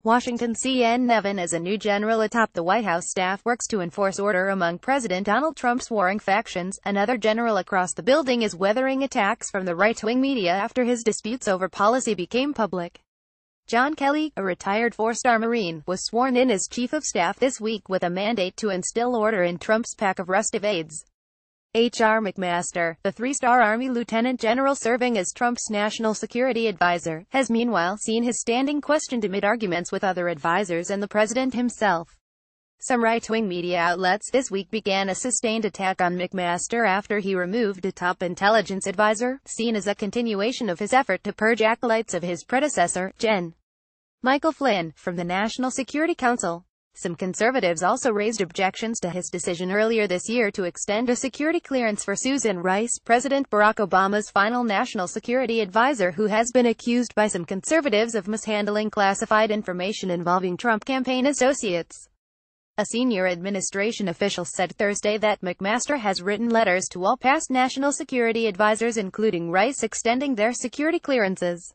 Washington CNN as a new general atop the White House staff works to enforce order among President Donald Trump's warring factions. Another general across the building is weathering attacks from the right-wing media after his disputes over policy became public. John Kelly, a retired four-star Marine, was sworn in as Chief of Staff this week with a mandate to instill order in Trump's pack of restive aides. H.R. McMaster, the three-star Army lieutenant general serving as Trump's national security advisor, has meanwhile seen his standing questioned amid arguments with other advisors and the president himself. Some right-wing media outlets this week began a sustained attack on McMaster after he removed a top intelligence advisor, seen as a continuation of his effort to purge acolytes of his predecessor, Gen. Michael Flynn, from the National Security Council. Some conservatives also raised objections to his decision earlier this year to extend a security clearance for Susan Rice, President Barack Obama's final national security advisor, who has been accused by some conservatives of mishandling classified information involving Trump campaign associates. A senior administration official said Thursday that McMaster has written letters to all past national security advisors, including Rice, extending their security clearances.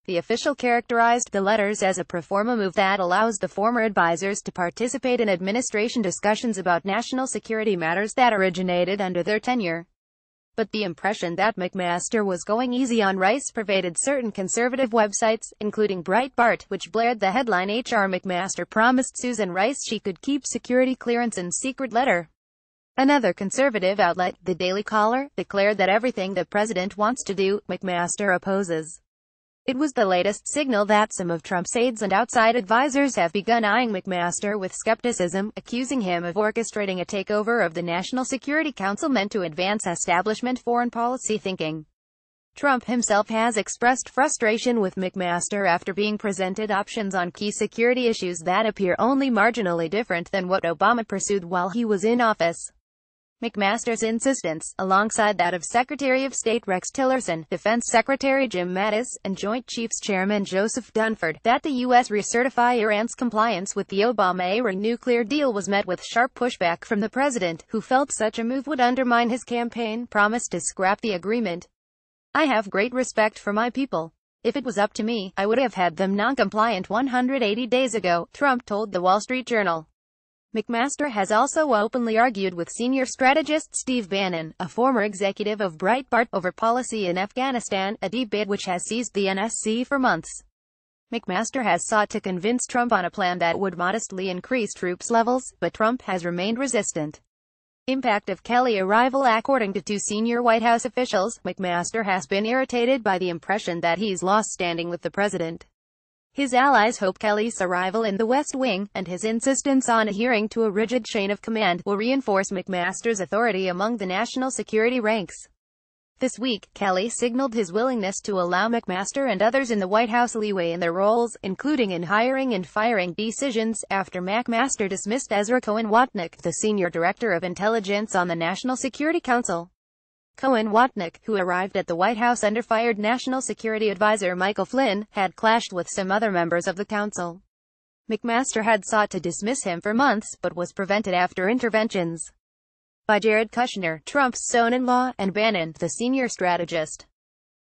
The official characterized the letters as a pro forma move that allows the former advisors to participate in administration discussions about national security matters that originated under their tenure. But the impression that McMaster was going easy on Rice pervaded certain conservative websites, including Breitbart, which blared the headline "H.R. McMaster promised Susan Rice she could keep security clearance in secret letter." Another conservative outlet, The Daily Caller, declared that everything the president wants to do, McMaster opposes. It was the latest signal that some of Trump's aides and outside advisors have begun eyeing McMaster with skepticism, accusing him of orchestrating a takeover of the National Security Council meant to advance establishment foreign policy thinking. Trump himself has expressed frustration with McMaster after being presented options on key security issues that appear only marginally different than what Obama pursued while he was in office. McMaster's insistence, alongside that of Secretary of State Rex Tillerson, Defense Secretary Jim Mattis, and Joint Chiefs Chairman Joseph Dunford, that the U.S. recertify Iran's compliance with the Obama-era nuclear deal was met with sharp pushback from the president, who felt such a move would undermine his campaign promise to scrap the agreement. "I have great respect for my people. If it was up to me, I would have had them non-compliant 180 days ago," Trump told The Wall Street Journal. McMaster has also openly argued with senior strategist Steve Bannon, a former executive of Breitbart, over policy in Afghanistan, a debate which has seized the NSC for months. McMaster has sought to convince Trump on a plan that would modestly increase troops levels, but Trump has remained resistant. Impact of Kelly arrival. According to two senior White House officials, McMaster has been irritated by the impression that he's lost standing with the president. His allies hope Kelly's arrival in the West Wing, and his insistence on adhering to a rigid chain of command, will reinforce McMaster's authority among the national security ranks. This week, Kelly signaled his willingness to allow McMaster and others in the White House leeway in their roles, including in hiring and firing decisions, after McMaster dismissed Ezra Cohen-Watnick, the senior director of intelligence on the National Security Council. Cohen-Watnick, who arrived at the White House under fired National Security Advisor Michael Flynn, had clashed with some other members of the council. McMaster had sought to dismiss him for months, but was prevented after interventions by Jared Kushner, Trump's son-in-law, and Bannon, the senior strategist.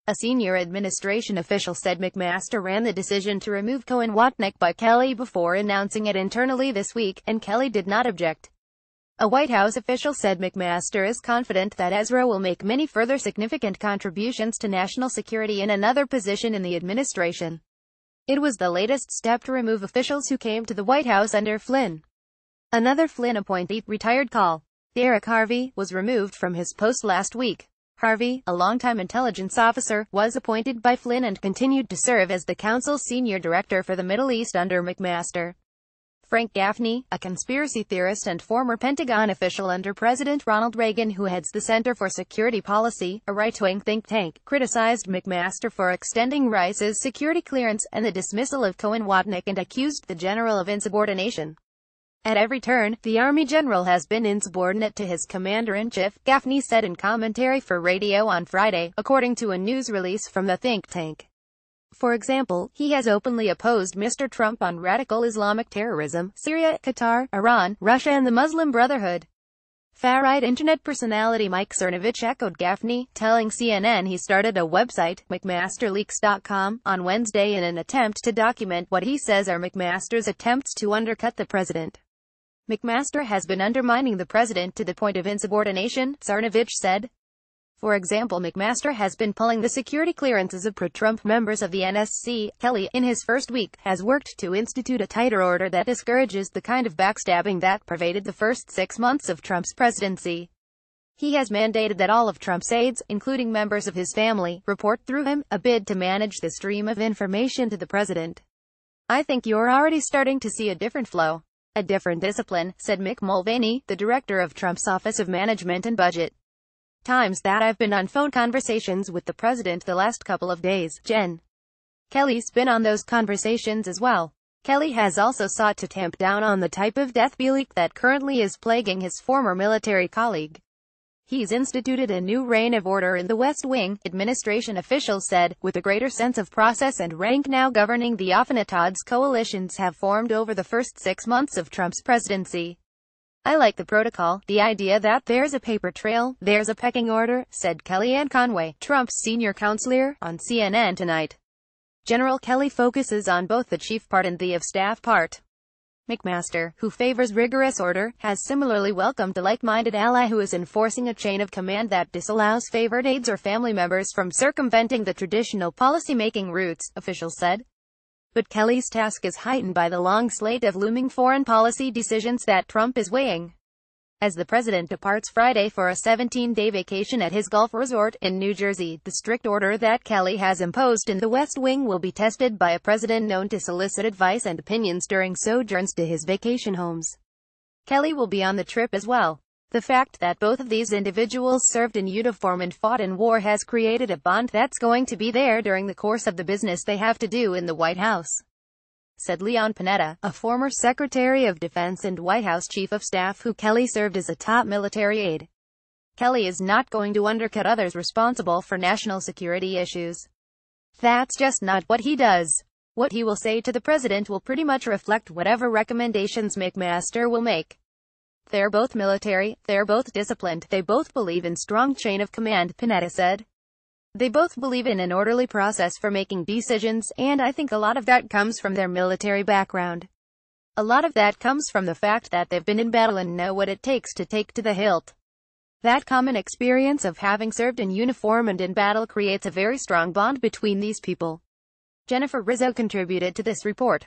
A senior administration official said McMaster ran the decision to remove Cohen-Watnick by Kelly before announcing it internally this week, and Kelly did not object. A White House official said McMaster is confident that Ezra will make many further significant contributions to national security in another position in the administration. It was the latest step to remove officials who came to the White House under Flynn. Another Flynn appointee, retired Col. Derek Harvey, was removed from his post last week. Harvey, a longtime intelligence officer, was appointed by Flynn and continued to serve as the council's senior director for the Middle East under McMaster. Frank Gaffney, a conspiracy theorist and former Pentagon official under President Ronald Reagan who heads the Center for Security Policy, a right-wing think tank, criticized McMaster for extending Rice's security clearance and the dismissal of Cohen-Watnick and accused the general of insubordination. "At every turn, the Army general has been insubordinate to his commander-in-chief," Gaffney said in commentary for radio on Friday, according to a news release from the think tank. For example, he has openly opposed Mr. Trump on radical Islamic terrorism, Syria, Qatar, Iran, Russia and the Muslim Brotherhood. Far-right internet personality Mike Cernovich echoed Gaffney, telling CNN he started a website, mcmasterleaks.com, on Wednesday in an attempt to document what he says are McMaster's attempts to undercut the president. McMaster has been undermining the president to the point of insubordination, Cernovich said. For example, McMaster has been pulling the security clearances of pro-Trump members of the NSC. Kelly, in his first week, has worked to institute a tighter order that discourages the kind of backstabbing that pervaded the first 6 months of Trump's presidency. He has mandated that all of Trump's aides, including members of his family, report through him, a bid to manage the stream of information to the president. I think you're already starting to see a different flow, a different discipline, said Mick Mulvaney, the director of Trump's Office of Management and Budget. Times that I've been on phone conversations with the president the last couple of days, Jen. Kelly's been on those conversations as well. Kelly has also sought to tamp down on the type of death belief that currently is plaguing his former military colleague. He's instituted a new reign of order in the West Wing, administration officials said, with a greater sense of process and rank now governing the often-at-odds coalitions have formed over the first 6 months of Trump's presidency. I like the protocol, the idea that there's a paper trail, there's a pecking order, said Kellyanne Conway, Trump's senior counselor, on CNN tonight. General Kelly focuses on both the chief part and the of-staff part. McMaster, who favors rigorous order, has similarly welcomed a like-minded ally who is enforcing a chain of command that disallows favored aides or family members from circumventing the traditional policy-making routes, officials said. But Kelly's task is heightened by the long slate of looming foreign policy decisions that Trump is weighing. As the president departs Friday for a 17-day vacation at his golf resort in New Jersey, the strict order that Kelly has imposed in the West Wing will be tested by a president known to solicit advice and opinions during sojourns to his vacation homes. Kelly will be on the trip as well. The fact that both of these individuals served in uniform and fought in war has created a bond that's going to be there during the course of the business they have to do in the White House, said Leon Panetta, a former Secretary of Defense and White House Chief of Staff who Kelly served as a top military aide. Kelly is not going to undercut others responsible for national security issues. That's just not what he does. What he will say to the president will pretty much reflect whatever recommendations McMaster will make. They're both military, they're both disciplined, they both believe in strong chain of command, Panetta said. They both believe in an orderly process for making decisions, and I think a lot of that comes from their military background. A lot of that comes from the fact that they've been in battle and know what it takes to take to the hilt. That common experience of having served in uniform and in battle creates a very strong bond between these people. Jennifer Rizzo contributed to this report.